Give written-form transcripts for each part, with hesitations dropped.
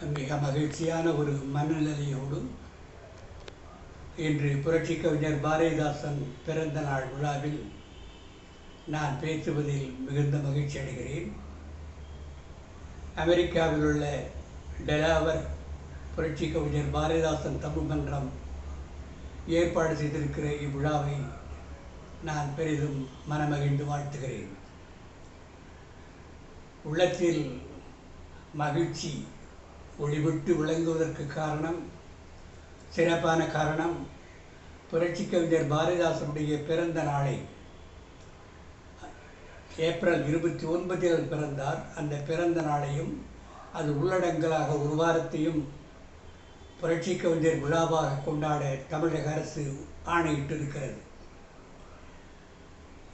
மிக மகிழ்ச்சியான ஒரு மனநிலையோடு இன்று புரட்சி கவிஞர் பாரதிதாசன் பிறந்த நாள் விழாவில் நான் பேசுவதில் மிகுந்த மகிழ்ச்சி அடைகிறேன். அமெரிக்காவில் உள்ள டெலாவர் புரட்சி கவிஞர் பாரதிதாசன் தமிழ் மன்றம் ஏற்பாடு செய்திருக்கிற இவ்விழாவை நான் பெரிதும் மனமகிழ்ந்து வாழ்த்துகிறேன். உள்ளத்தில் மகிழ்ச்சி ஒளிவிட்டு விளங்குவதற்கு சிறப்பான காரணம் புரட்சி கவிஞர் பாரதிதாசனுடைய பிறந்த நாளை ஏப்ரல் 29 பிறந்தார். அந்த பிறந்த நாளையும் அது உள்ளடங்கலாக ஒரு வாரத்தையும் புரட்சி கவிஞர் விழாவாக கொண்டாட தமிழக அரசு ஆணையிட்டிருக்கிறது.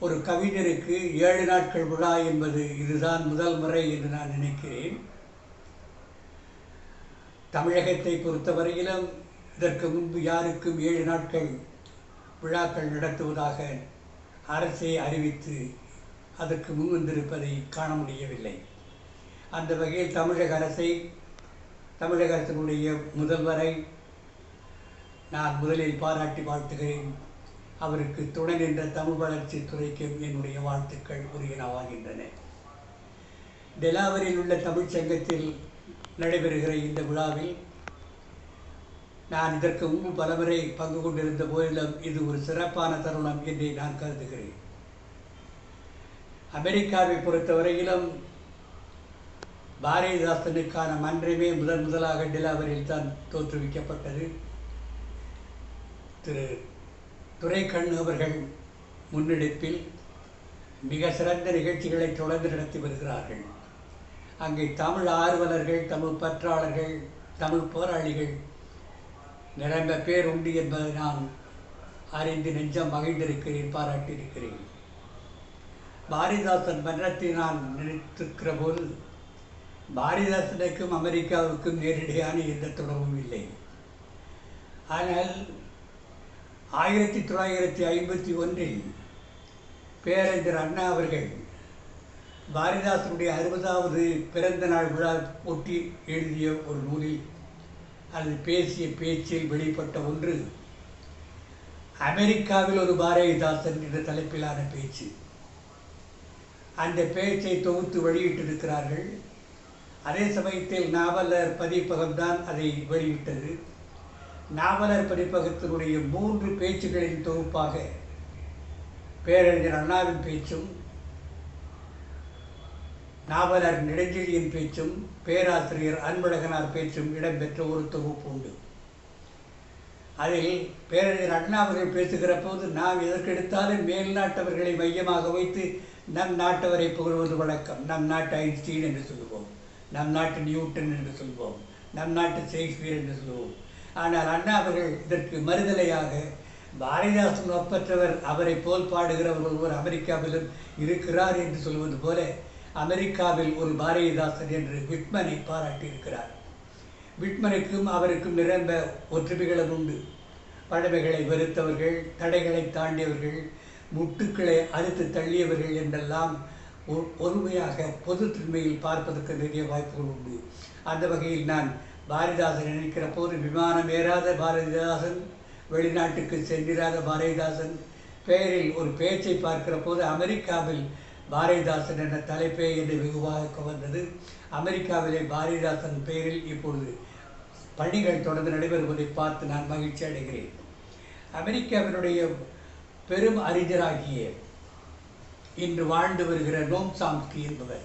ஒரு கவிஞருக்கு 7 நாட்கள் விழா என்பது இதுதான் முதல் முறை என்று நான் நினைக்கிறேன். தமிழகத்தை பொறுத்தவரையிலும் இதற்கு முன்பு யாருக்கும் 7 நாட்கள் விழாக்கள் நடத்துவதாக அரசே அறிவித்து அதற்கு முன் வந்திருப்பதை காண முடியவில்லை. அந்த வகையில் தமிழக அரசினுடைய முதல்வரை நான் முதலில் பாராட்டி வாழ்த்துகிறேன். அவருக்கு துணை நின்ற தமிழ் வளர்ச்சி துறைக்கும் என்னுடைய வாழ்த்துக்கள் உரியனவாகின்றன. டெலாவரில் உள்ள தமிழ்ச்சங்கத்தில் நடைபெறுகிற இந்த விழாவில் நான் இதற்கு முன்பு பலமுறை பங்கு கொண்டிருந்த போதிலும் இது ஒரு சிறப்பான தருணம் என்று நான் கருதுகிறேன். அமெரிக்காவை பொறுத்தவரையிலும் பாரதிதாசனுக்கான மன்றமே முதலாக டெலாவரில் தான் தோற்றுவிக்கப்பட்டது. திரு துரைக்கண்ணு அவர்கள் முன்னெடுப்பில் மிக சிறந்த நிகழ்ச்சிகளை தொடர்ந்து நடத்தி வருகிறார்கள். அங்கே தமிழ் ஆர்வலர்கள், தமிழ் பற்றாளர்கள், தமிழ் போராளிகள் நிரம்ப பேர் உண்டு என்பதை நான் அறிந்து நெஞ்சம் மகிழ்ந்திருக்கிறேன், பாராட்டியிருக்கிறேன். பாரதிதாசன் மன்றத்தை நான் நினைத்திருக்கிற போது பாரதிதாசனுக்கும் அமெரிக்காவுக்கும் நேரடியான எந்த தொடர்பும் இல்லை. ஆனால் 1951 பேரறிஞர் அண்ணா அவர்கள் பாரதிதாசனுடைய 60வது பிறந்த நாள் விழா ஒட்டி எழுதிய ஒரு நூலில் அல்லது பேசிய பேச்சில் வெளிப்பட்ட ஒன்று அமெரிக்காவில் ஒரு பாரதிதாசன் என்ற தலைப்பிலான பேச்சு. அந்த பேச்சை தொகுத்து வெளியிட்டிருக்கிறார்கள். அதே சமயத்தில் நாவலர் பதிப்பகம்தான் அதை வெளியிட்டது. நாவலர் பதிப்பகத்தினுடைய 3 பேச்சுகளின் தொகுப்பாக பேரறிஞர் அண்ணாவின் பேச்சும், நாவலர் நெடுஞ்செழியன் பேச்சும், பேராசிரியர் அன்பழகனார் பேச்சும் இடம்பெற்ற ஒரு தொகுப்பு உண்டு. அதில் பேரறிஞர் அண்ணா அவர்கள் பேசுகிற போது நாம் எதற்கெடுத்தாலும் மேல் நாட்டவர்களை மையமாக வைத்து நம் நாட்டவரை புகழ்வது வழக்கம். நம் நாட்டு ஐன்ஸ்டீன் என்று சொல்லுவோம், நம் நாட்டு நியூட்டன் என்று சொல்வோம், நம் நாட்டு ஷேக்ஸ்பியர் என்று சொல்லுவோம். ஆனால் அண்ணா அவர்கள் இதற்கு மறுதலையாக பாரதிதாசன் ஒப்பற்றவர், அவரை போல் பாடுகிறவர் ஒருவர் அமெரிக்காவிலும் இருக்கிறார் என்று சொல்வது போல அமெரிக்காவில் ஒரு பாரதிதாசன் என்று விட்மனை பாராட்டியிருக்கிறார். விட்மனுக்கும் அவருக்கும் நிரம்ப ஒற்றுமைகளும் உண்டு. பழமைகளை வெறுத்தவர்கள், தடைகளை தாண்டியவர்கள், முட்டுக்களை அறுத்து தள்ளியவர்கள் என்றெல்லாம் ஒருமையாக பொதுத்தன்மையில் பார்ப்பதற்கு நிறைய வாய்ப்புகள் உண்டு. அந்த வகையில் நான் பாரதிதாசன் நினைக்கிற போது விமானம் ஏறாத பாரதிதாசன், வெளிநாட்டுக்கு சென்றிராத பாரதிதாசன், பெயரில் ஒரு பேச்சை பார்க்கிற போது அமெரிக்காவில் பாரதிதாசன் என்ற தலைப்பே என்னை வெகுவாக கவர்ந்தது. அமெரிக்காவிலே பாரதிதாசன் பெயரில் இப்பொழுது பணிகள் தொடர்ந்து நடைபெறுவதை பார்த்து நான் மகிழ்ச்சி அடைகிறேன். அமெரிக்காவினுடைய பெரும் அறிஞராகிய இன்று வாழ்ந்து வருகிற நோம் சாம்ஸ்கி என்பவர்,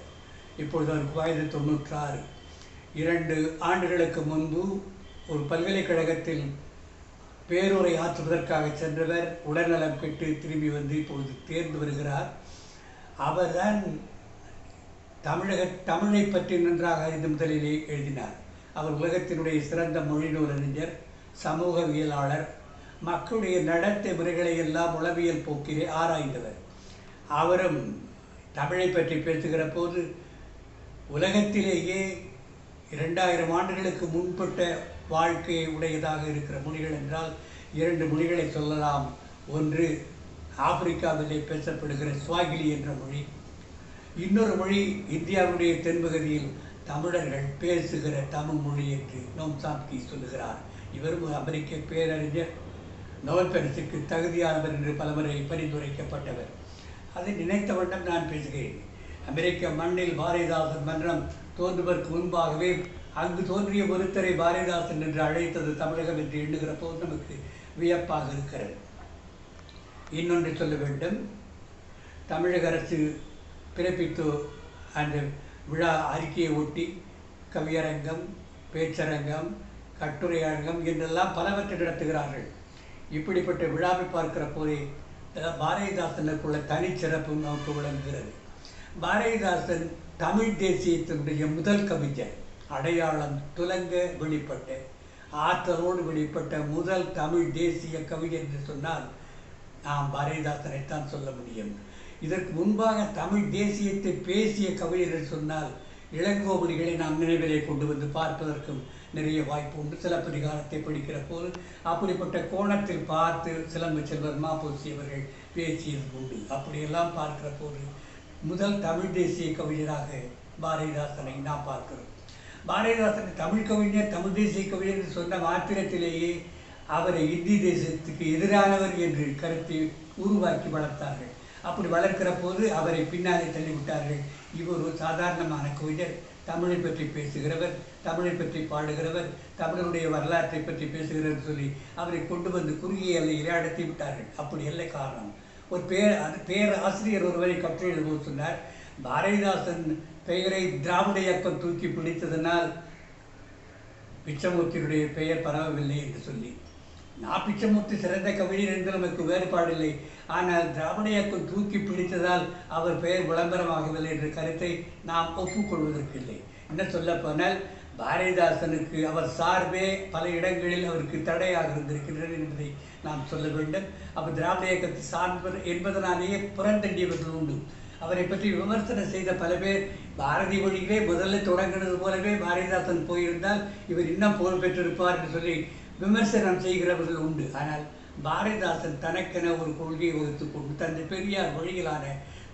இப்பொழுது அவருக்கு வயது 96. 2 ஆண்டுகளுக்கு முன்பு ஒரு பல்கலைக்கழகத்தில் பேருரை ஆற்றுவதற்காக சென்றவர் உடல்நலம் கெட்டு திரும்பி வந்து இப்பொழுது தேர்ந்து வருகிறார். அவர்தான் தமிழை பற்றி நன்றாக அறிந்து முதலிலே எழுதினார். அவர் உலகத்தினுடைய சிறந்த மொழி நூலறிஞர், சமூகவியலாளர், மக்களுடைய நடத்தை முறைகளை எல்லாம் உளவியல் போக்கிலே ஆராய்ந்தவர். அவரும் தமிழை பற்றி பேசுகிற போது உலகத்திலேயே 2000 ஆண்டுகளுக்கு முன்பட்ட வாழ்க்கையை உடையதாக இருக்கிற மொழிகள் என்றால் 2 மொழிகளை சொல்லலாம். ஒன்று ஆப்பிரிக்காவிலே பேசப்படுகிற ஸ்வாகிலி என்ற மொழி, இன்னொரு மொழி இந்தியாவுடைய தென்பகுதியில் தமிழர்கள் பேசுகிற தமிழ் மொழி என்று நோம் சாம்ஸ்கி சொல்லுகிறார். இவரும் அமெரிக்க பேரறிஞர், நோபல் பரிசுக்கு தகுதியானவர் என்று பலமுறை பரிந்துரைக்கப்பட்டவர். அதை நினைத்த வண்ணம் நான் பேசுகிறேன். அமெரிக்க மண்ணில் பாரதிதாசன் மன்றம் தோன்றுவதற்கு முன்பாகவே அங்கு தோன்றிய ஒருத்தரை பாரதிதாசன் என்று அழைத்தது தமிழகம் என்று எண்ணுகிற போது நமக்கு வியப்பாக இருக்கிறது. இன்னொன்று சொல்ல வேண்டும். தமிழக அரசு பிறப்பித்து அந்த விழா அறிக்கையை ஒட்டி கவியரங்கம், பேச்சரங்கம், கட்டுரை அரங்கம் என்றெல்லாம் பலவற்றை நடத்துகிறார்கள். இப்படிப்பட்ட விழாவை பார்க்கிற போதே பாரதிதாசனுக்குள்ள தனிச்சிறப்பு நமக்கு விளங்குகிறது. பாரதிதாசன் தமிழ் தேசியத்தினுடைய முதல் கவிஞர். அடையாளம் துலங்க வெளிப்பட்ட, ஆற்றலோடு வெளிப்பட்ட முதல் தமிழ் தேசிய கவிஞர் என்று சொன்னால் நாம் பாரதிதாசனைத்தான் சொல்ல முடியும். இதற்கு முன்பாக தமிழ் தேசியத்தை பேசிய கவிஞர்கள் சொன்னால் இளங்கோவடிகளை நாம் நினைவிலே கொண்டு வந்து பார்ப்பதற்கும் நிறைய வாய்ப்பு உண்டு. சிலப்பதிகாரத்தை படிக்கிற போது அப்படிப்பட்ட கோணத்தில் பார்த்து சிலம்பு செல்வர் மாப்போசி அவர்கள் பேசியது உண்டு. அப்படியெல்லாம் பார்க்கிற போது முதல் தமிழ் தேசிய கவிஞராக பாரதிதாசனை நாம் பார்க்கிறோம். பாரதிதாசன் தமிழ் கவிஞர், தமிழ் தேசிய கவிஞர் என்று சொன்ன மாத்திரத்திலேயே அவரை இந்தி தேசத்துக்கு எதிரானவர் என்று கருத்தை உருவாக்கி வளர்த்தார்கள். அப்படி வளர்க்கிற போது அவரை பின்னாலே தள்ளிவிட்டார்கள். இவர் ஒரு சாதாரணமான கவிஞர், தமிழை பற்றி பேசுகிறவர், தமிழை பற்றி பாடுகிறவர், தமிழருடைய வரலாற்றை பற்றி பேசுகிறவர் சொல்லி அவரை கொண்டு வந்து குறுகிய எல்லையிலே அடர்த்தி விட்டார்கள். அப்படி இல்லை காரணம். ஒரு பேராசிரியர் ஒருவரை கற்று எழுதும்போது சொன்னார், பாரதிதாசன் பெயரை திராவிட இயக்கம் தூக்கி பிடித்ததனால் பிச்சமூர்த்தியுடைய பெயர் பரவவில்லை என்று சொல்லி. நான் பிச்சமூர்த்தி சிறந்த கவிஞர் என்று நமக்கு வேறுபாடில்லை, ஆனால் திராவிட இயக்கம் தூக்கி பிடித்ததால் அவர் பெயர் விளம்பரமாகவில்லை என்ற கருத்தை நாம் ஒப்புக்கொள்வதற்கில்லை. என்ன சொல்ல போனால் பாரதிதாசனுக்கு அவர் சார்பே பல இடங்களில் அவருக்கு தடையாக இருந்திருக்கின்றது என்பதை நாம் சொல்ல வேண்டும். அப்போ திராவிட இயக்கத்தை சார்பு என்பதனாலேயே புறந்தண்டியவர்கள் உண்டு. அவரை பற்றி விமர்சனம் செய்த பல பேர் பாரதி வழியிலே முதல்ல தொடங்கினது போலவே பாரதிதாசன் போயிருந்தால் இவர் இன்னும் புகழ் பெற்றிருப்பார் என்று சொல்லி விமர்சனம் செய்கிறவர்கள் உண்டு. ஆனால் பாரதிதாசன் தனக்கென ஒரு கொள்கையை வகுத்து கொண்டு தந்தை பெரியார் வழியிலான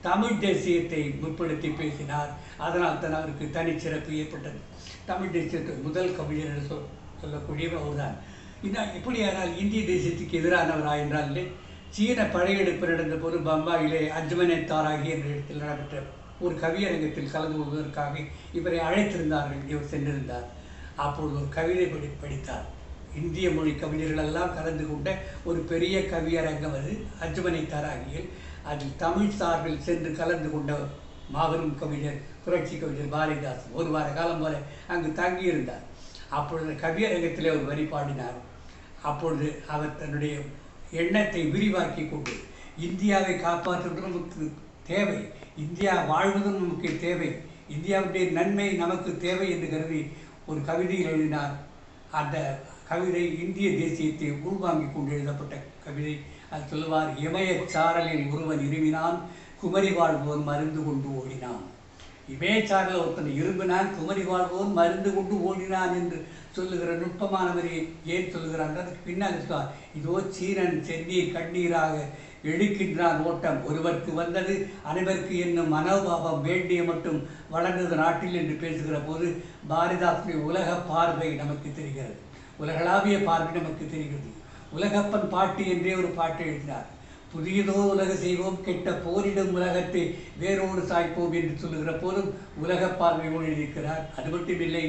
தமிழ் தேசியத்தை முற்படுத்தி பேசினார். அதனால் தான் அவருக்கு தனிச்சிறப்பு ஏற்பட்டது. தமிழ் தேசியத்துக்கு முதல் கவிஞர் என்று சொல்லக்கூடியவர் அவர்தான். இன்னும் எப்படியானால் இந்திய தேசியத்துக்கு எதிரானவரா என்றால் சீன படையெடுப்பு நடந்த போது பம்பாயிலே அஜ்மனே தாராகி என்ற இடத்தில் நடைபெற்ற ஒரு கவியரங்கத்தில் கலந்து கொள்வதற்காக இவரை அழைத்திருந்தார்கள். இவர் சென்றிருந்தார். அப்பொழுது ஒரு கவிதை படித்தார். இந்திய மொழி கவிஞர்களெல்லாம் கலந்து கொண்ட ஒரு பெரிய கவியரங்கம் அது அஜ்மனே தாராகியில். அதில் தமிழ் சார்பில் சென்று கலந்து கொண்ட மாபெரும் கவிஞர், புரட்சி கவிஞர் பாரதிதாசன் ஒரு வார காலம் போல அங்கு தங்கியிருந்தார். அப்பொழுது கவியரங்கத்திலே ஒரு வரி பாடினார். அப்பொழுது அவர் தன்னுடைய எண்ணத்தை விரிவாக்கி கொண்டு இந்தியாவை காப்பாற்றுவது நமக்கு தேவை, இந்தியா வாழ்வதும் நமக்கு தேவை, இந்தியாவுடைய நன்மை நமக்கு தேவை என்று கருதி ஒரு கவிதையில் எழுதினார். அந்த கவிதை இந்திய தேசியத்தை உள்வாங்கி கொண்டு எழுதப்பட்ட கவிதை. அது சொல்லுவார், இமயச்சாரலில் ஒருவன் இருமினான், குமரி வாழ்வோன் மருந்து கொண்டு ஓடினான். இமயச்சாரலில் ஒருத்தன் இரும்பினான், குமரி வாழ்வோன் மருந்து கொண்டு ஓடினான் என்று சொல்லுகிற நுட்பமானவரை ஏன் சொல்லுகிறான்? அதுக்கு பின்னால் சொல்வார், இதோ சீரன் செந்நீர் கண்ணீராக எடுக்கின்றான் ஓட்டம், ஒருவருக்கு வந்தது அனைவருக்கு என்னும் மனோபாவம் வேண்டிய மட்டும் வளர்ந்தது நாட்டில் என்று பேசுகிற போது பாரதிதாசனுடைய உலக பார்வை நமக்கு தெரிகிறது, உலகளாவிய பார்வை நமக்கு தெரிகிறது. உலகப்பன் பாட்டு என்றே ஒரு பாட்டு எழுதினார். புதியதோ உலக செய்வோம், கெட்ட போரிடும் உலகத்தை வேரோடு சாய்ப்போம் என்று சொல்லுகிற போதும் உலக பார்வையோடு எழுதியிருக்கிறார். அது மட்டுமில்லை,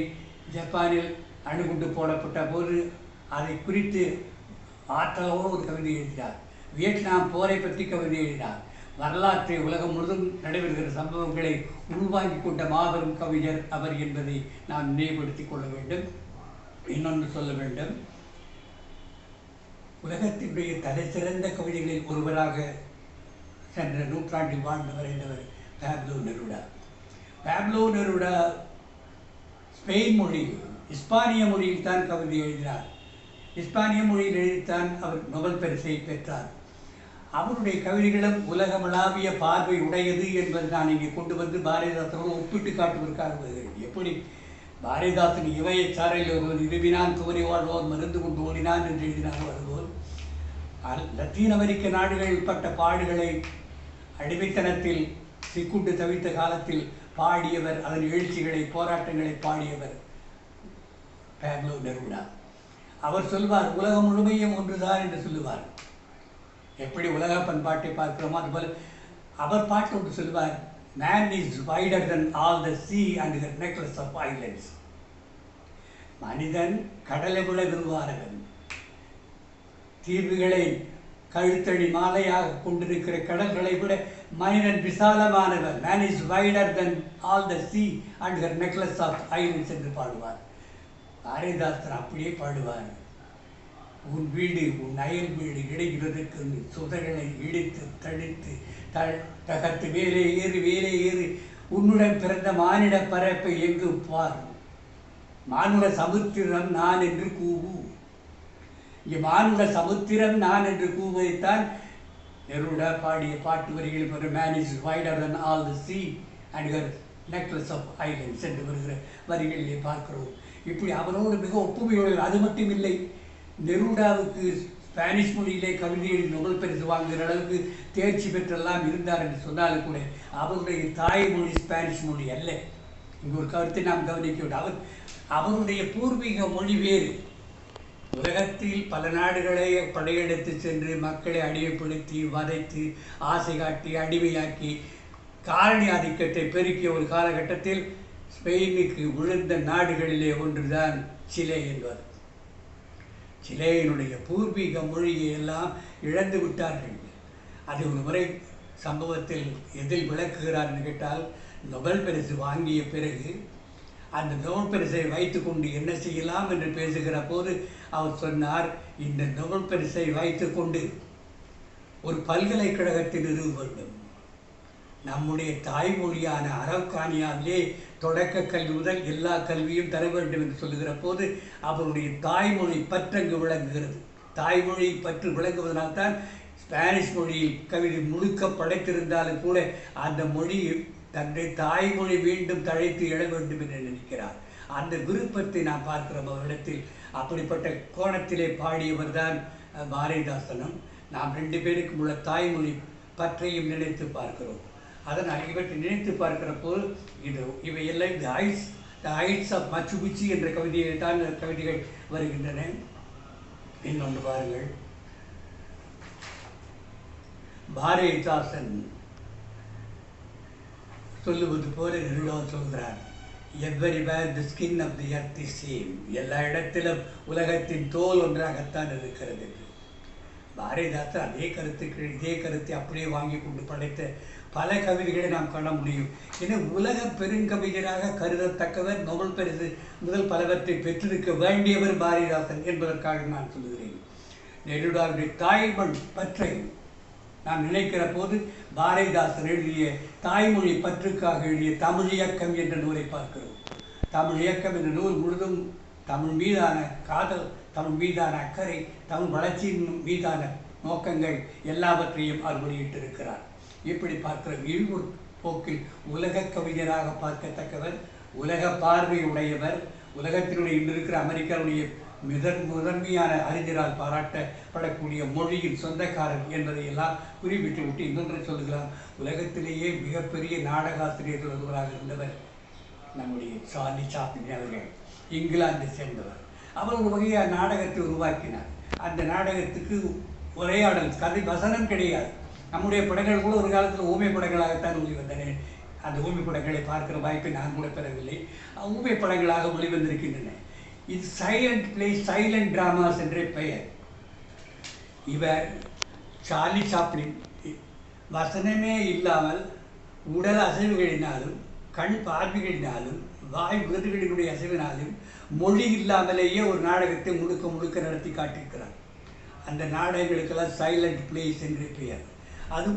ஜப்பானில் அணுகுண்டு போடப்பட்ட போது அதை குறித்து ஆற்றலோடு ஒரு கவிதை எழுதினார். வியட்நாம் போரை பற்றி கவிதை எழுதினார். வரலாற்றை உலகம் முழுவதும் நடைபெறுகிற சம்பவங்களை உள்வாங்கிக் கொண்ட மாபெரும் கவிஞர் அவர் என்பதை நாம் நினைவுபடுத்திக் கொள்ள வேண்டும். இன்னொன்று சொல்ல வேண்டும், உலகத்தினுடைய தலை சிறந்த கவிதைகளில் ஒருவராக சென்ற நூற்றாண்டில் வாழ்ந்து வரைந்தவர் Pablo Neruda. Pablo Neruda Spain மொழியில், இஸ்பானிய மொழியில் தான் கவிதை எழுதினார். இஸ்பானிய மொழியில் எழுதித்தான் அவர் நோபல் பரிசை பெற்றார். அவருடைய கவிதைகளும் உலகமளாவிய பார்வை உடையது என்பதை நான் இங்கே கொண்டு வந்து பாரதிதாசனோடு ஒப்பிட்டு காட்டுவதற்காக வருகிறேன். எப்படி பாரதிதாசன் இமயச்சாரலில் ஒருவன் இருமினான், குமரி வாழ்வோன் மருந்து கொண்டு ஓடினான் என்று எழுதினார். அதுபோல் லத்தீன் அமெரிக்க நாடுகளில் பட்ட பாடுகளை, அடிமைத்தனத்தில் சிக்குண்டு தவித்த காலத்தில் பாடியவர், அதன் எழுச்சிகளை போராட்டங்களை பாடியவர் பேப்லோ நெருடா. அவர் சொல்வார், உலகம் முழுமையும் ஒன்றுதான் என்று சொல்லுவார். எப்படி உலக பண்பாட்டை பார்க்கிறோமோ அதுபோல அவர் பாட்டு ஒன்று சொல்வார், man is wider than all the sea and the necklace of islands. மனிதன் கடலை விட விருவாரவன், தீவுகளை கழுத்தடி மாலையாக கொண்டிருக்கிற கடல்களை விட மனிதன் விசாலமானவன். Man is wider than all the sea and the necklace of islands என்று பாடுவார். பாரதிதாசன் அப்படியே பாடுவார், உன் வீடு உன் அயல் வீடு இடைகிறதுக்கு சுதர்களை இடித்து தழித்து தகர்த்து வேலே ஏறு உன்னுடன் பிறந்த மானிட பரப்பை எங்கு பார், மானுட சமுத்திரம் நான் என்று கூவு. இங்கே மானுட சமுத்திரம் நான் என்று கூவதைத்தான் நெருடா பாடிய பாட்டு வரிகளில் ஒரு man is wider than all the sea and her necklace of islands என்று வருகிற வரிகளிலே பார்க்கிறோம். இப்படி அவரோடு மிக ஒப்புமையோடு. அது மட்டும் இல்லை, நெருடாவுக்கு ஸ்பானிஷ் மொழியிலே கவிதை எழுதி நோபல் பரிசு வாங்குகிற அளவுக்கு தேர்ச்சி பெற்றெல்லாம் இருந்தார் என்று சொன்னாலும் கூட அவருடைய தாய்மொழி ஸ்பானிஷ் மொழி அல்ல. இங்கு ஒரு கருத்தை நாம் கவனிக்க வேண்டும். அவருடைய பூர்வீக மொழி வேறு. உலகத்தில் பல நாடுகளை படையெடுத்து சென்று மக்களை அடிமைப்படுத்தி வதைத்து ஆசை காட்டி அடிமையாக்கி காலனி ஆதிக்கத்தை பெருக்கிய ஒரு காலகட்டத்தில் ஸ்பெயினுக்கு விழுந்த நாடுகளிலே ஒன்றுதான் சிலே என்பது. சிலேயினுடைய பூர்வீக மொழியை எல்லாம் இழந்து விட்டார்கள். அது ஒரு முறை சம்பவத்தில் எதில் விளக்குகிறார் என்று கேட்டால், நொபல் பரிசு வாங்கிய பிறகு அந்த நொபல் பரிசை வைத்து கொண்டு என்ன செய்யலாம் என்று பேசுகிற போது அவர் சொன்னார், இந்த நொபல் பரிசை வைத்து கொண்டு ஒரு பல்கலைக்கழகத்தில் நிறுவ வேண்டும். நம்முடைய தாய்மொழியான அரவுக்கானியாவிலே தொடக்க கல்வி முதல் எல்லா கல்வியும் தர வேண்டும் என்று சொல்லுகிற போது அவருடைய தாய்மொழி பற்றங்கு விளங்குகிறது. தாய்மொழி பற்று விளங்குவதனால்தான் ஸ்பானிஷ் மொழியில் கவிதை முழுக்க படைத்திருந்தாலும் கூட அந்த மொழி தன்னுடைய தாய்மொழி மீண்டும் தழைத்து எழ வேண்டும் என்று நினைக்கிறார். அந்த விருப்பத்தை நாம் பார்க்கிறோம் அவரிடத்தில். அப்படிப்பட்ட கோணத்திலே பாடியவர் தான் பாரதிதாசனும். நாம் ரெண்டு பேருக்கும் உள்ள தாய்மொழி பற்றையும் நினைத்து பார்க்கிறோம். அதனால் இவற்றை நினைத்து பார்க்கிற போது இவையெல்லாம் த ஹைட்ஸ் ஆஃப் மச்சு பிச்சு என்ற கவிதையில் தான் கவிதைகள் வருகின்றன. இன்னொன்று பாருங்கள், பாரதிதாசன் சொல்லுவது போல நெருடா சொல்கிறார், everywhere the skin of the earth is same. எல்லா இடத்திலும் உலகத்தின் தோல் ஒன்றாகத்தான் இருக்கிறது. பாரதிதாசன் இதே கருத்தை அப்படியே வாங்கி கொண்டு படைத்த பல கவிதைகளை நாம் காண முடியும். ஏன்னா உலக பெருங்கவிஞராக கருதத்தக்கவர், நோபல் பரிசு முதல் பலவற்றை பெற்றிருக்க வேண்டியவர் பாரதிதாசன் என்பதற்காக நான் சொல்லுகிறேன். நெருடாவுடைய தாய்மண் பற்றை நாம் நினைக்கிற போது பாரதிதாசன் எழுதிய தாய்மொழி பற்றுக்காக எழுதிய தமிழ் இயக்கம் என்ற நூலை பார்க்கிறோம். தமிழ் இயக்கம் என்ற நூல் முழுதும் தமிழ் மீதான காதல், தமிழ் மீதான அக்கறை, தமிழ் வளர்ச்சியின் மீதான நோக்கங்கள் எல்லாவற்றையும் அவர் வெளியிட்டிருக்கிறார். இப்படி பார்க்கிற இழிவு போக்கில் உலக கவிஞராக பார்க்கத்தக்கவர், உலக பார்வை உடையவர், உலகத்தினுடைய இன்று இருக்கிற அமெரிக்காவுடைய முதன்மையான அறிஞரால் பாராட்டப்படக்கூடிய மொழியின் சொந்தக்காரர் என்பதை எல்லாம் குறிப்பிட்டு விட்டு இன்னொன்றை சொல்லுகிறார். உலகத்திலேயே மிகப்பெரிய நாடகாசிரியர்கள் ஒருவராக இருந்தவர் நம்முடைய சார்லி சாப்ளின் அவர்கள். இங்கிலாந்தை சேர்ந்தவர். அவர் ஒரு வகையான நாடகத்தை உருவாக்கினார். அந்த நாடகத்துக்கு உரையாடல், கதை, வசனம் கிடையாது. நம்முடைய படங்கள் கூட ஒரு காலத்தில் ஊமை படங்களாகத்தான் வெளிவந்தன. அந்த ஊமை படங்களை பார்க்கிற வாய்ப்பை நான் கூட பெறவில்லை. ஊமை படங்களாக வெளிவந்திருக்கின்றன. இது சைலண்ட் பிளே, சைலண்ட் டிராமாஸ் என்றே பெயர். இவர் சார்லி சாப்ளின் வசனமே இல்லாமல் உடல் அசைவுகளினாலும் கண் பார்வைகளினாலும் வாய் உதடுகளினுடைய அசைவினாலும் மொழி இல்லாமலேயே ஒரு நாடகத்தை முழுக்க நடத்தி காட்டியிருக்கிறார். அந்த நாடகங்களுக்கெல்லாம் சைலண்ட் பிளேஸ் என்று பெயர். அது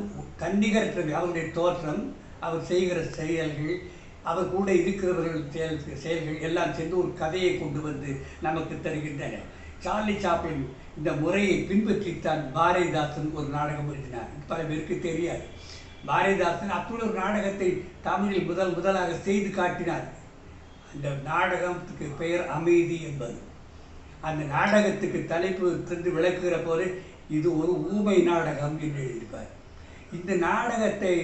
தன்னிகரற்றது. அவருடைய தோற்றம், அவர் செய்கிற செயல்கள், அவர் கூட இருக்கிறவர்கள் செயல்கள் எல்லாம் சேர்ந்து ஒரு கதையை கொண்டு வந்து நமக்கு தருகின்றன. சார்லி சாப்ளின் இந்த முறையை பின்பற்றித்தான் பாரதிதாசன் ஒரு நாடகம் எழுதினார். பல பேருக்கு தெரியாது. பாரதிதாசன் அப்படி ஒரு நாடகத்தை தமிழில் முதலாக செய்து காட்டினார். அந்த நாடகத்துக்கு பெயர் அமைதி என்பது. அந்த நாடகத்துக்கு தலைப்பு தந்து விளக்குகிற போது இது ஒரு ஊமை நாடகம் என்று எழுதியிருப்பார். இந்த நாடகத்தை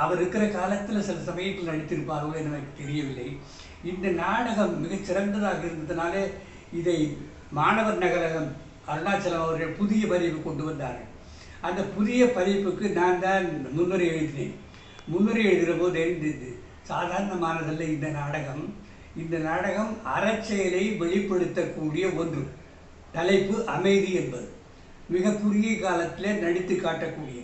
அவர் இருக்கிற காலத்தில் சில சமயத்தில் நடித்திருப்பார்களோ எனக்கு தெரியவில்லை. இந்த நாடகம் மிகச் சிறந்ததாக இருந்ததுனாலே இதை மாணவர் நகரகம் அருணாச்சலம் அவர்கள் புதிய பதிவு கொண்டு வந்தார்கள். அந்த புதிய பதிப்புக்கு நான் தான் முன்னுரை எழுதினேன். முன்னுரை எழுதுகிற போது எழுந்தது சாதாரணமானதல்ல இந்த நாடகம். இந்த நாடகம் அறச்செயலை வெளிப்படுத்தக்கூடிய ஒன்று. தலைப்பு அமைதி என்பது. மிக குறுகிய காலத்தில் நடித்து காட்டக்கூடிய.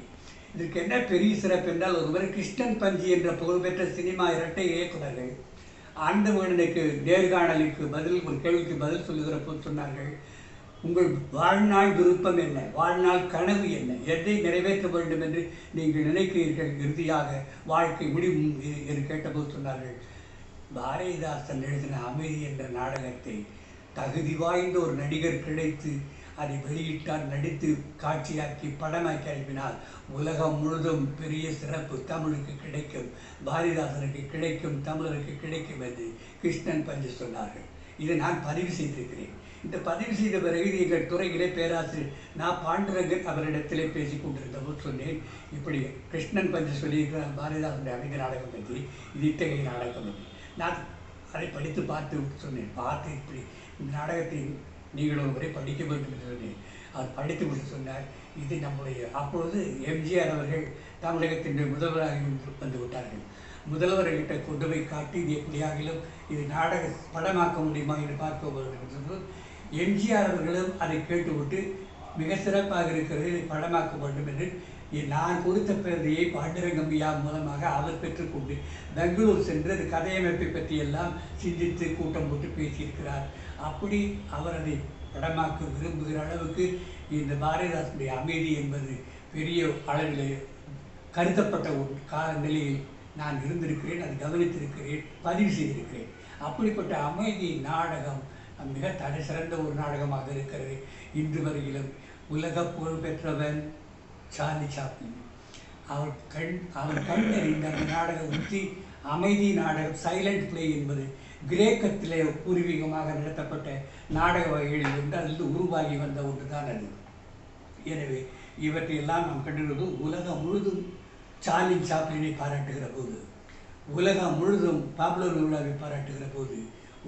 இதற்கு என்ன பெரிய சிறப்பு என்றால், ஒருவர் கிருஷ்ணன் பஞ்சி என்ற புகழ்பெற்ற சினிமா இரட்டை இயக்குநர்கள் ஆண்டவனுக்கு நேர்காணலுக்கு பதில் ஒரு கேள்விக்கு பதில் சொல்லுகிற போது சொன்னார்கள், உங்கள் வாழ்நாள் விருப்பம் என்ன, வாழ்நாள் கனவு என்ன, எதை நிறைவேற்ற வேண்டும் என்று நீங்கள் நினைக்கிறீர்கள், இறுதியாக வாழ்க்கை முடிவும் என்று கேட்டபோது சொன்னார்கள், பாரதிதாசன் எழுதின அமைதி என்ற நாடகத்தை தகுதி வாய்ந்த ஒரு நடிகர் கிடைத்து அதை வெளியிட்டால், நடித்து காட்சியாக்கி படமாக்கி அனுப்பினால் உலகம் முழுதும் பெரிய சிறப்பு தமிழுக்கு கிடைக்கும், பாரதிதாசனுக்கு கிடைக்கும், தமிழருக்கு கிடைக்கும் என்று கிருஷ்ணன் பஞ்சு சொன்னார்கள். இதை நான் பதிவு செய்திருக்கிறேன். இந்த பதிவு செய்த பிறகு எங்கள் துறையிலே பேராசிரியர் நான் பாண்டுரங்கன் அவரிடத்திலே பேசி கொண்டிருந்த போது சொன்னேன், இப்படி கிருஷ்ணன் பஞ்சு சொல்லியிருக்கிறார் பாரதிதாசனுடைய அமைதி நாடகம் பற்றி, இது இத்தகைய நாடகம் என்று. நான் அதை படித்து பார்த்து சொன்னேன். பார்த்து இப்படி இந்த நாடகத்தை நீங்கள் ஒரு முறை படிக்க வேண்டும் என்று சொன்னேன். அவர் படித்து விட்டு சொன்னார், இது நம்முடைய அப்பொழுது எம்ஜிஆர் அவர்கள் தமிழகத்தின் முதல்வராக வந்து விட்டார்கள். முதல்வர்கிட்ட கொண்டு போய் காட்டி இது எப்படியாகிலும் இது நாடக படமாக்க முடியுமா என்று பார்க்க வேண்டும் என்று எம்ஜிஆர் அவர்களும் அதை கேட்டுவிட்டு மிக சிறப்பாக இருக்கிறது, இதை படமாக்க வேண்டும் என்று நான் கொடுத்த பிரதியை பாண்டுரங்கம்யா மூலமாக அவர் பெற்றுக்கொண்டு பெங்களூர் சென்று அது கதையமைப்பை பற்றியெல்லாம் சிந்தித்து கூட்டம் போட்டு பேசியிருக்கிறார். அப்படி அவர் அதை படமாக்க விரும்புகிற அளவுக்கு இந்த பாரதிதாசனுடைய அமைதி என்பது பெரிய அளவில் கருதப்பட்ட ஒரு கால நிலையில் நான் இருந்திருக்கிறேன், அதை கவனித்திருக்கிறேன், பதிவு செய்திருக்கிறேன். அப்படிப்பட்ட அமைதி நாடகம் மிக தடை சிறந்த ஒரு நாடகமாக இருக்கிறது. இன்று வரையிலும் உலக புகழ் பெற்றவன் சார்லி சாப்ளின். அவன் கண்டறிந்த அந்த நாடக உத்தி அமைதி நாடகம், சைலண்ட் பிளே என்பது கிரேக்கத்திலே பூர்வீகமாக நடத்தப்பட்ட நாடக வகைகளில் இருந்து அதிலிருந்து உருவாகி வந்த ஒன்று தான் அது. எனவே இவற்றையெல்லாம் நாம் கண்டிருப்பது உலகம் முழுதும் சார்லி சாப்ளினை பாராட்டுகிற போது, உலகம் முழுதும் பாப்லோ நெருடாவை பாராட்டுகிற போது,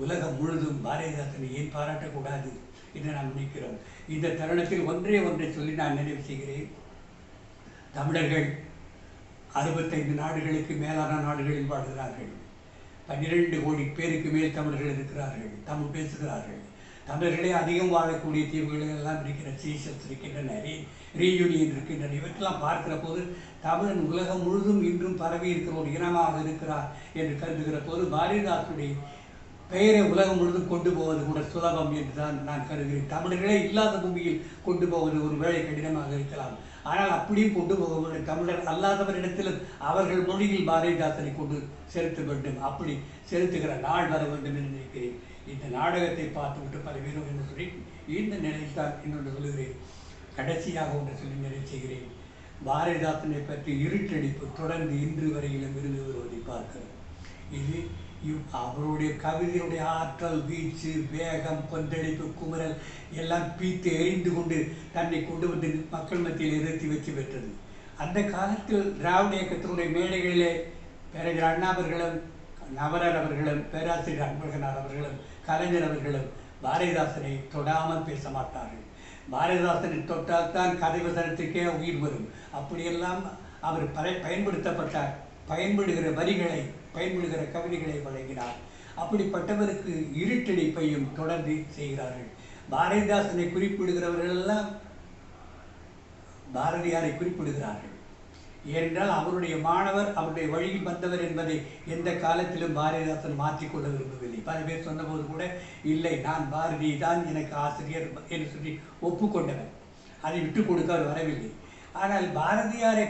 உலகம் முழுதும் பாரதிதாசனை ஏன் பாராட்டக்கூடாது என்று நாம் நினைக்கிறோம். இந்த தருணத்தில் ஒன்றை சொல்லி நான் நினைவு செய்கிறேன். தமிழர்கள் 65 நாடுகளுக்கு மேலான நாடுகளில் வாழ்கிறார்கள். 12 கோடி பேருக்கு மேல் தமிழர்கள் இருக்கிறார்கள், தமிழ் பேசுகிறார்கள். தமிழர்களே அதிகம் வாழக்கூடிய தீவுகள் எல்லாம் இருக்கிற, சீசல்ஸ் இருக்கின்றன, ரீயூனியன் இருக்கின்றன. இவற்றெல்லாம் பார்க்கிற போது தமிழன் உலகம் முழுதும் இன்றும் பரவி இருக்கிற ஒரு இனமாக இருக்கிறார் என்று கருதுகிற போது பாரதிதாசனுடைய பெயரை உலகம் முழுதும் கொண்டு போவது கூட சுலபம் என்று தான் நான் கருதுகிறேன். தமிழர்களே இல்லாத பூமியில் கொண்டு போவது ஒரு வேலை கடினமாக இருக்கலாம். ஆனால் அப்படியும் கொண்டு போக வேண்டும். தமிழர் அல்லாதவரிடத்திலும் அவர்கள் மொழியில் பாரதிதாசனை கொண்டு செலுத்த வேண்டும். அப்படி செலுத்துகிற நாள் வர வேண்டும் என்று நினைக்கிறேன். இந்த நாடகத்தை பார்த்துவிட்டு பல பேரும் என்று சொல்லி இந்த நிலையில் தான் இன்னொன்று சொல்லுகிறேன். கடைசியாக ஒன்று சொல்லி நிறைவு செய்கிறேன். பாரதிதாசனை பற்றி இருட்டடிப்பு தொடர்ந்து இன்று வரையிலும் இருந்து வருவதை பார்க்கிறோம். இது அவருடைய கவிதையுடைய ஆற்றல், வீச்சு, வேகம், கொந்தளிப்பு, குமரல் எல்லாம் பீத்து எரிந்து கொண்டு தன்னை கொண்டு வந்து மக்கள் மத்தியில் நிறுத்தி வச்சு பெற்றது. அந்த காலத்தில் திராவிட இயக்கத்தினுடைய மேடைகளிலே பேரறிஞர் அண்ணா அவர்களும், நவரர் அவர்களும், பேராசிரியர் அன்பழகனார் அவர்களும், கலைஞர் அவர்களும் பாரதிதாசனை தொடாமல் பேச மாட்டார்கள். பாரதிதாசனை தொட்டால்தான் கதை வசனத்துக்கே உயிர் வரும். அப்படியெல்லாம் அவர் பயன்படுகிற வரிகளை, பயன்படுகிற கவிதைகளை வழங்கினார். அப்படிப்பட்டவருக்கு இருட்டடிப்பையும் தொடர்ந்து செய்கிறார்கள். பாரதிதாசனை குறிப்பிடுகிறவர்கள் எல்லாம் பாரதியாரை குறிப்பிடுகிறார்கள். ஏனென்றால் அவருடைய மாணவர், அவருடைய வழியில் வந்தவர் என்பதை எந்த காலத்திலும் பாரதிதாசன் மாற்றிக்கொள்ள விரும்பவில்லை. பல பேர் சொன்னபோது கூட இல்லை, நான் பாரதி தான் எனக்கு ஆசிரியர் என்று சொல்லி ஒப்புக்கொண்டவர். அதை விட்டுக் கொடுக்க அவர் வரவில்லை. ஆனால் பாரதியாரை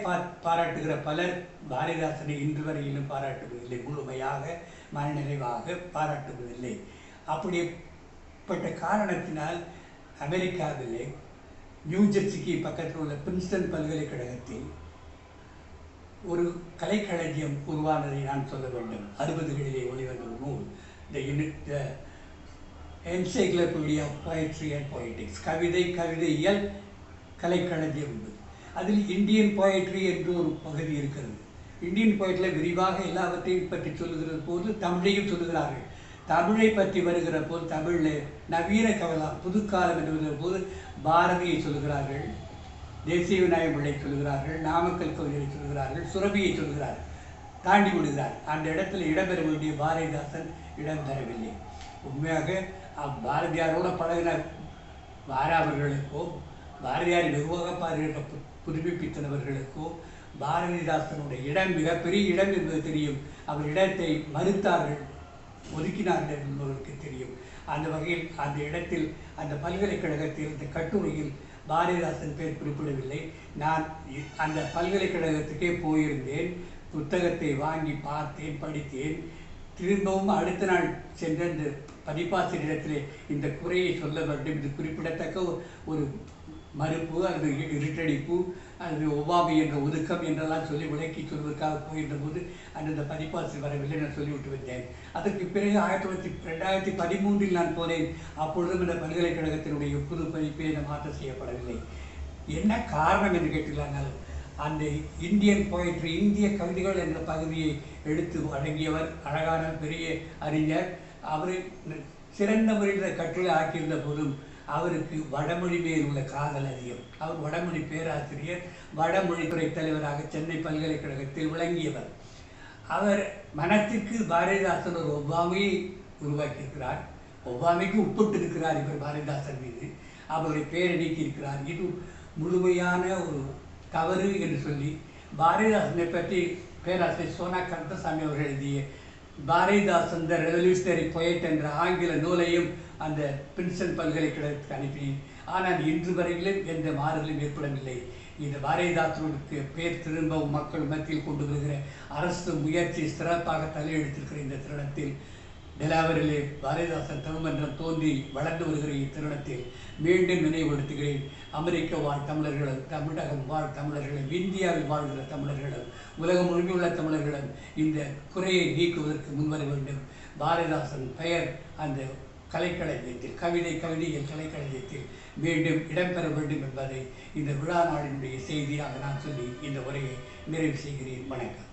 பாராட்டுகிற பலர் பாரதிதாசனை இன்று வரையிலும் பாராட்டுவதில்லை, முழுமையாக மனநிறைவாக பாராட்டுவதில்லை. அப்படிப்பட்ட காரணத்தினால் அமெரிக்காவிலே நியூஜெர்சிக்கு பக்கத்தில் உள்ள பிரின்ஸ்டன் பல்கலைக்கழகத்தில் ஒரு கலைக்களஞ்சியம் உருவானதை நான் சொல்ல வேண்டும். 60களிலே வெளிவந்த ஒரு நூல், the encyclopedia of poetry and poetics, கவிதையியல் கலைக்களஞ்சியம் என்பது. அதில் இந்தியன் போயட்ரி என்று ஒரு பகுதி இருக்கிறது. இந்தியன் போய்ட்டில் விரிவாக எல்லாவற்றையும் பற்றி சொல்லுகிற போது தமிழையும் சொல்லுகிறார்கள். தமிழை பற்றி வருகிற போது தமிழில் நவீன கவலாம் புதுக்காலம் என்று போது பாரதியை சொல்லுகிறார்கள், தேசிய விநாயக பிள்ளை சொல்லுகிறார்கள், நாமக்கல் கவிஞரை சொல்லுகிறார்கள், சுரபியை சொல்லுகிறார்கள், தாண்டி விடுகிறார். அந்த இடத்துல இடம்பெற வேண்டிய பாரதிதாசன் இடம்பெறவில்லை. உண்மையாக பாரதியாரோட பழகின வாராவர்களுக்கோ பாரதியார் வெகுவாக பாடுகிற புதுப்பித்தனவர்களுக்கோ பாரதிதாசனுடைய இடம் மிகப்பெரிய இடம் என்பது தெரியும். அவர் இடத்தை மறுத்தார்கள், ஒதுக்கினார்கள் என்பவர்களுக்கு தெரியும். அந்த வகையில் அந்த இடத்தில் அந்த பல்கலைக்கழகத்தில் இந்த கட்டுரையில் பாரதிதாசன் பேர் குறிப்பிடவில்லை. நான் அந்த பல்கலைக்கழகத்துக்கே போயிருந்தேன், புத்தகத்தை வாங்கி பார்த்தேன், படித்தேன். திரும்பவும் அடுத்த நாள் சென்ற இந்த பதிப்பாசிரியரிடத்திலே இந்த குறையை சொல்ல வேண்டும், இது குறிப்பிடத்தக்க ஒரு மறுப்பு அல்லது இருட்டடிப்பு அல்லது ஒவ்வாமை என்ற ஒதுக்கம் என்றெல்லாம் சொல்லி விளக்கி சொல்வதற்காக போகின்ற போது அந்த பதிப்பாசிரியர் வரவில்லை, நான் சொல்லிவிட்டு வந்தேன். அதற்கு பிறகு 2013 நான் போனேன். அப்பொழுதும் இந்த பல்கலைக்கழகத்தினுடைய புது பதிப்பே மாற்றம் செய்யப்படவில்லை. என்ன காரணம் என்று கேட்டுள்ளார்கள். அந்த இந்தியன் போயட்ரி, இந்திய கவிதைகள் என்ற பகுதியை எடுத்து வழங்கியவர் அழகான பெரிய அறிஞர். அவர் சிறந்த முறையில் கட்டுரை ஆக்கியிருந்த போதும் அவருக்கு வடமொழி மேல் உள்ள காதல் அதிகம். அவர் வடமொழி பேராசிரியர், வடமொழித்துறை தலைவராக சென்னை பல்கலைக்கழகத்தில் விளங்கியவர். அவர் மனத்திற்கு பாரதிதாசன் ஒரு ஒவ்வாமையை உருவாக்கியிருக்கிறார், ஒவ்வாமைக்கு உட்பட்டு இருக்கிறார் இவர் பாரதிதாசன் மீது. அவருடைய பெயரை நீக்கியிருக்கிறார். இது முழுமையான ஒரு தவறு என்று சொல்லி பாரதிதாசனை பற்றி பேராசிரியர் சோனா கந்தசாமி அவர்கள் எழுதிய பாரதிதாசன் த ரெவல்யூஷனரி பொயட் என்ற ஆங்கில நூலையும் அந்த பிரின்ஸ்டன் பல்கலைக்கழகத்துக்கு அனுப்பினேன். ஆனால் இன்று வரையிலும் எந்த மாறுதலும் ஏற்படவில்லை. இந்த பாரதிதாசனுக்கு பேர் திரும்பவும் மக்கள் மத்தியில் கொண்டு வருகிற அரசு முயற்சி சிறப்பாக தலையெடுத்திருக்கிற இந்த தருணத்தில், டெலாவரிலே பாரதிதாசன் தமிழ்மன்றம் தோன்றி வளர்ந்து வருகிற இத்தருணத்தில் மீண்டும் நினைவுபடுத்துகிறேன். அமெரிக்க வாழ் தமிழர்களும், தமிழகம் வாழ் தமிழர்களும், இந்தியாவில் வாழ்கிற தமிழர்களும், உலகம் முழுமையுள்ள தமிழர்களும் இந்த குறையை நீக்குவதற்கு முன்வர வேண்டும். பாரதிதாசன் பெயர் அந்த கலைக்களஞ்சியத்தில், கவிதைகள் கலைக்களஞ்சியத்தில் மீண்டும் இடம்பெற வேண்டும் என்பதை இந்த விழா நாளினுடைய செய்தியாக நான் சொல்லி இந்த உரையை நிறைவு செய்கிறேன். வணக்கம்.